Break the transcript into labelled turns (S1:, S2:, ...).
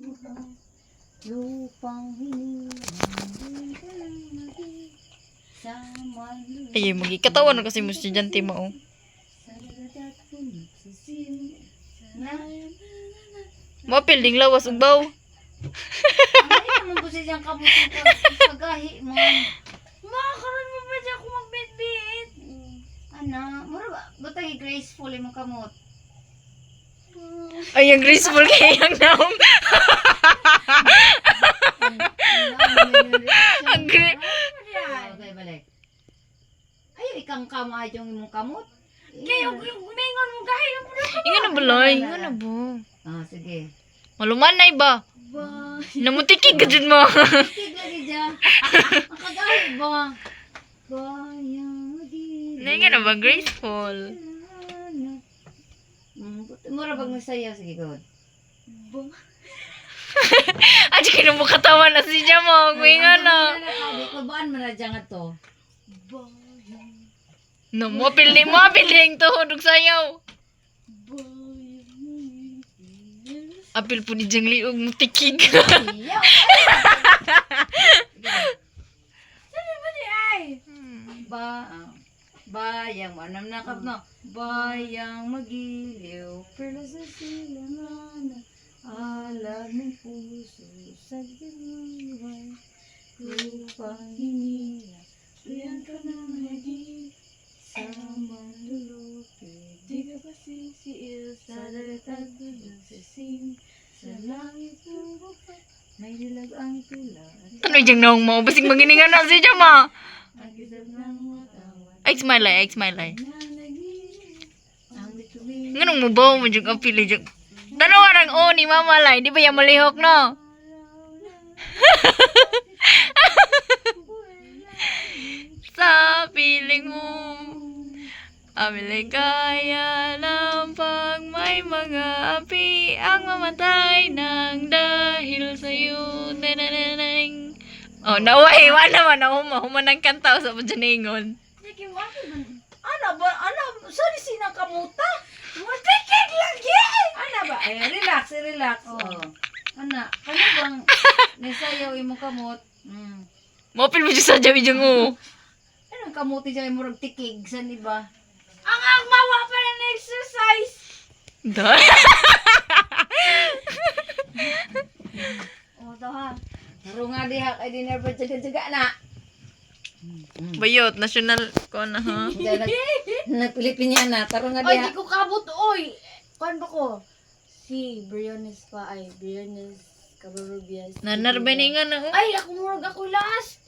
S1: Lupang
S2: Ay, magikatawan na kasi mo estudyante mo. Mo building lawas ug baw.
S1: Ay, naman po siyang kamutin sa gahi mo. Makakaroon mo ba dyan kung magbitbit? Ano, mura ba? Butang graceful yung kamot.
S2: Ay, ang graceful kay ang naong. Ang
S1: Okay, balik. Ayaw, ikang kamay yung imong kamot.
S3: Kaya yung mingon mo gahi yung
S2: Ingon na balay, ingon na ba?
S1: Ah, sige.
S2: Malumanay ba?
S3: ba?
S2: Namutikig ka dyan mo.
S1: Sige lagi dyan. Makagalit ba? Bayang magiging.
S2: Naingan na ba? Graceful.
S1: Mura bang nasaya? Sige, God.
S2: At saka mo katawan na siya mo. Kuingan na.
S1: Kubaan mo na dyan nga to.
S2: No, mo building to. Hudog sayaw. Apil po ni Jang Liog mo tikig.
S1: Iyaw. Ba, bayang manam nakap no. Bayang magiliw, pero sa silangan, alam ng puso sa diluway. Lupang hinila, tuyan ka ng hagi, sa manlulupit. Di ka pa sisiil, sa daratag sa sing, sa langit ng buka, may dilag ang tula.
S2: Ano yung naong mo? Basing maginingan na siya ma.
S1: Ang kisap ng watawan.
S2: Ay, smile ay.
S1: Ang bituin.
S2: Nganong mo ba mo yung apil yung... Dalawa ng o ni Mama Lai. Di ba yung malihok no? Sa piling mo. Amiligaya lang pag may mga api ang mamatay nang dahil sa'yo. Nananang. Oh, naway. Wala naman. Human ang kanta sa pajaningon.
S3: Sige, bakit man? Ano ba? Ano? Sorry, sinang kamuta? Matikig lagi!
S1: Ano ba? Ay, relax. Oh. Ano? Ano bang nasayaw imong kamot?
S2: Mapil mo dyan sa jawi dyan mo.
S1: Anong kamuti dyan murag tikig? San iba?
S3: Ang agmawa pa ng exercise!
S2: Dahil.
S1: Oh, daw ha. Naro nga diha kay dinner pa jaga-jaga na.
S2: Bayot, national ko na ha.
S1: Nagpilipinyana, taro nga
S3: Ay,
S1: diha.
S3: di ko kabot, oy! Kuan ba ko? Si Briones pa ay, Briones Cabarubias.
S2: Nanarbeningan na oh.
S3: Ay, ako murag ako last!